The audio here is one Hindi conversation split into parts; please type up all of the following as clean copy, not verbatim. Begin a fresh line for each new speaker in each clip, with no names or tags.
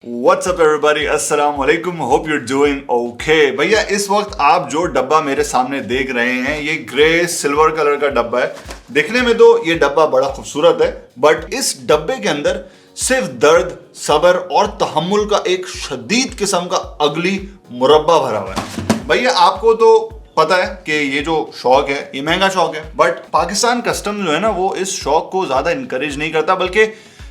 व्हाट्सअप एवरीबॉडी, अस्सलाम वालेकुम, hope you are doing okay. भैया इस वक्त आप जो डब्बा मेरे सामने देख रहे हैं ये ग्रे सिल्वर कलर का डब्बा है। दिखने में तो ये डब्बा बड़ा खूबसूरत है, बट इस डब्बे के अंदर सिर्फ दर्द, सब्र और तहम्मुल का एक शदीद किस्म का अगली मुरब्बा भरा हुआ है। भैया आपको तो पता है कि ये जो शौक है ये महंगा शौक है, बट पाकिस्तान कस्टम जो है ना वो इस शौक को ज्यादा इनकरेज नहीं करता, बल्कि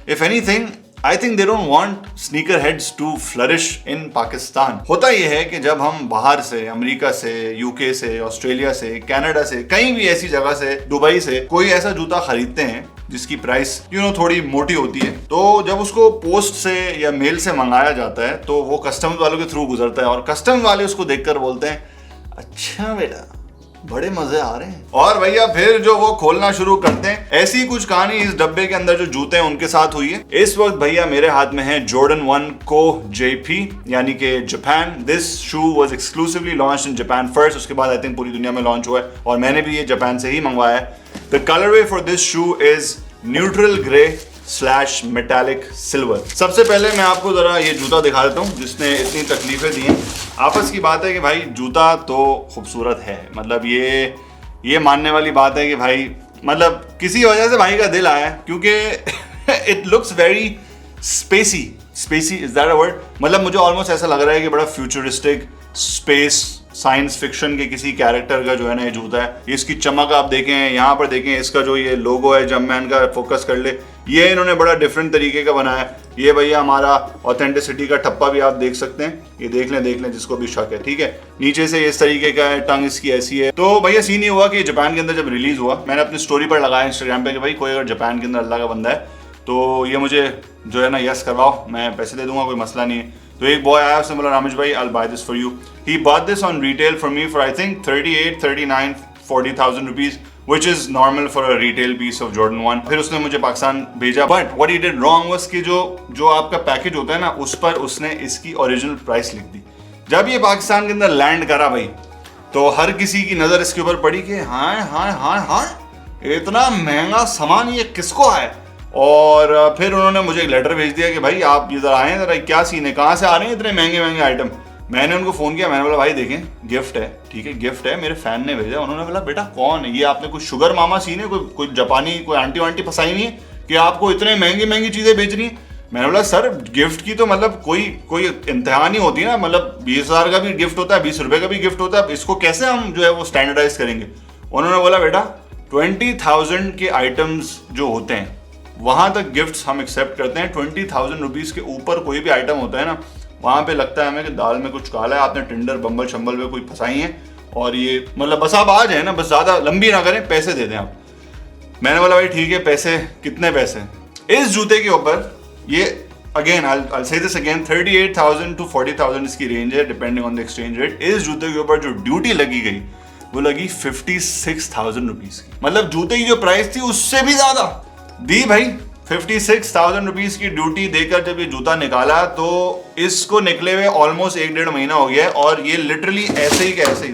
if anything I think they don't want sneakerheads to flourish in Pakistan. होता यह है कि जब हम बाहर से, अमेरिका से, यूके से, ऑस्ट्रेलिया से, कनाडा से, कहीं भी ऐसी जगह से, दुबई से कोई ऐसा जूता खरीदते हैं जिसकी प्राइस थोड़ी मोटी होती है, तो जब उसको पोस्ट से या मेल से मंगाया जाता है तो वो कस्टम्स वालों के थ्रू गुजरता है और कस्टम्स वाले उसको देखकर बोलते हैं अच्छा बेटा बड़े मजे आ रहे हैं। और भैया फिर जो वो खोलना शुरू करते हैं। ऐसी कुछ कहानी इस डब्बे के अंदर जो जूते हैं उनके साथ हुई है। इस वक्त भैया मेरे हाथ में है जॉर्डन 1 को JP यानी कि Japan. This shoe was exclusively launched in Japan first, उसके बाद आई थिंक पूरी दुनिया में लॉन्च हुआ है और मैंने भी ये जापान से ही मंगवाया है। The colourway for this shoe is neutral grey / metallic silver. सबसे पहले मैं आपको जरा ये जूता दिखा देता हूँ जिसने इतनी तकलीफें दी हैं। आपस की बात है कि भाई जूता तो खूबसूरत है, मतलब ये मानने वाली बात है कि भाई मतलब किसी वजह से भाई का दिल आया, क्योंकि it looks very spacey is that a word? मतलब मुझे ऑलमोस्ट ऐसा लग रहा है कि बड़ा फ्यूचरिस्टिक स्पेस साइंस फिक्शन के किसी कैरेक्टर का जो है ना ये जूता है। इसकी चमक आप देखें, यहाँ पर देखें, इसका जो ये लोगो है जंपमैन का, फोकस कर ले, ये इन्होंने बड़ा डिफरेंट तरीके का बनाया। ये भैया हमारा ऑथेंटिसिटी का ठप्पा भी आप देख सकते हैं, ये देख लें जिसको भी शक है, ठीक है। नीचे से इस तरीके का है, टंग इसकी ऐसी है। तो भैया सीन ये हुआ कि जापान के अंदर जब रिलीज हुआ, मैंने अपनी स्टोरी पर लगाया इंस्टाग्राम पे कि भाई कोई अगर जापान के अंदर अल्लाह का बंदा है तो ये मुझे जो है ना यस करवाओ, मैं पैसे दे दूंगा, कोई मसला नहीं है। तो एक बॉय आया, उसने बोला रामेश भाई I'll buy this for you. He bought this on retail for me for I think 38, 39, 40,000 rupees, which is normal for a retail piece of Jordan 1. फिर उसने मुझे पाकिस्तान भेजा, but what he did wrong was कि जो आपका पैकेज होता है ना उस पर उसने इसकी ओरिजिनल प्राइस लिख दी। जब ये पाकिस्तान के अंदर लैंड करा भाई तो हर किसी की नजर इसके ऊपर पड़ी कि हाँ इतना महंगा सामान ये किसको है। और फिर उन्होंने मुझे एक लेटर भेज दिया कि भाई आप इधर आए, जरा क्या सीन है, कहाँ से आ रहे हैं इतने महंगे आइटम। मैंने उनको फोन किया, मैंने बोला भाई देखें गिफ्ट है, ठीक है गिफ्ट है, मेरे फैन ने भेजा। उन्होंने बोला बेटा कौन है ये, आपने कोई शुगर मामा सीन है, कोई जापानी कोई आंटी वांटी फंसाई नहीं है कि आपको इतने महंगी चीजें बेच रही हैं। मैंने बोला सर गिफ्ट की तो मतलब कोई इंतहा नहीं होती ना, मतलब 20,000 का भी गिफ्ट होता है, 20 रुपए का भी गिफ्ट होता है, इसको कैसे हम जो है वो स्टैंडर्डाइज करेंगे। उन्होंने बोला बेटा 20,000 के आइटम्स जो होते हैं वहां तक गिफ्ट्स हम एक्सेप्ट करते हैं, 20,000 रुपीज के ऊपर कोई भी आइटम होता है ना वहां पे लगता है हमें कि दाल में कुछ काला है, आपने टिंडर बम्बल शंबल में कोई फंसाई है और ये मतलब बस आप आ जाए ना, बस ज्यादा लंबी ना करें, पैसे दे दें आप। मैंने बोला भाई ठीक है, पैसे कितने पैसे इस जूते के ऊपर, ये again I'll say this again, 38,000 to 40,000 इसकी रेंज है depending on the exchange rate. इस जूते के ऊपर जो ड्यूटी लगी गई वो लगी 56,000 रुपीज की, मतलब जूते की जो प्राइस थी उससे भी ज्यादा दी भाई। 56,000 रुपीज की ड्यूटी देकर जब ये जूता निकाला तो इसको निकले हुए ऑलमोस्ट 1-1.5 महीना हो गया है और ये लिटरली ऐसे ही कैसे ही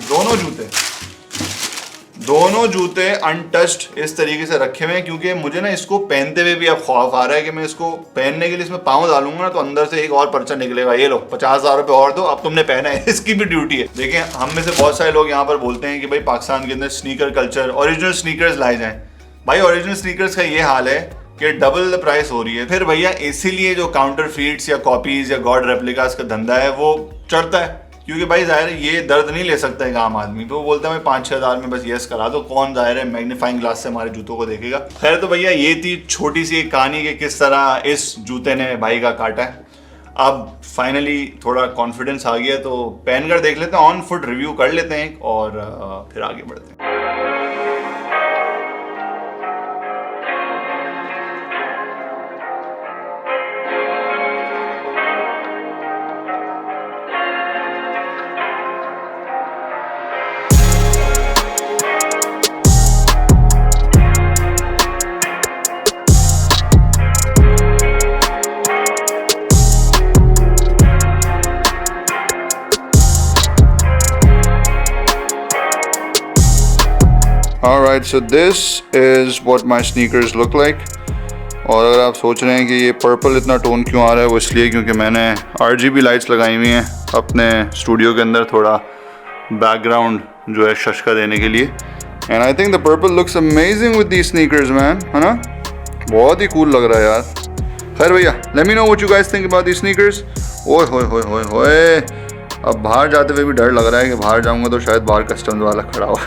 दोनों जूते अनटच्ड इस तरीके से रखे हुए हैं, क्योंकि मुझे ना इसको पहनते हुए भी अब खौफ आ रहा है कि मैं इसको पहनने के लिए इसमें पाँव डालूंगा ना तो अंदर से एक और पर्चा निकलेगा, ये लो 50,000 रुपए और दो, अब तुमने पहना है, इसकी भी ड्यूटी है। देखिए हम में से बहुत सारे लोग यहाँ पर बोलते हैं कि भाई पाकिस्तान के अंदर स्नीकर कल्चर, ओरिजिनल स्नीकर्स लाए जाएं। भाई ओरिजिनल स्नीकर्स का ये हाल है कि डबल द प्राइस हो रही है। फिर भैया इसीलिए जो काउंटर फीट्स या कॉपीज या गॉड रेप्लिकास का धंधा है वो चढ़ता है, क्योंकि भाई जाहिर है ये दर्द नहीं ले सकता है आम आदमी, तो वो बोलता है 5-6 हज़ार में बस यस करा दो, कौन जाहिर है मैग्नीफाइंग ग्लास से हमारे जूतों को देखेगा। खैर तो भैया ये थी छोटी सी एक कहानी कि किस तरह इस जूते ने भाई का काटा है। अब फाइनली थोड़ा कॉन्फिडेंस आ गया तो पहन कर देख लेते हैं, ऑन फुट रिव्यू कर लेते हैं और फिर आगे बढ़ते हैं। Alright, so this is what my sneakers look like. और अगर आप सोच रहे हैं कि ये पर्पल इतना टोन क्यों आ रहा है, वो इसलिए क्योंकि मैंने RGB लाइट्स लगाई हुई हैं अपने स्टूडियो के अंदर, थोड़ा बैकग्राउंड जो है शशका देने के लिए। And I think the purple looks amazing with these sneakers man, है ना? बहुत ही कूल लग रहा है यार। खैर भैया, let me know what you guys think about these sneakers. ओए होए होए होए होए, अब बाहर जाते हुए भी डर लग रहा है कि बाहर जाऊंगा तो शायद बाहर कस्टम्स वाला खड़ा हो।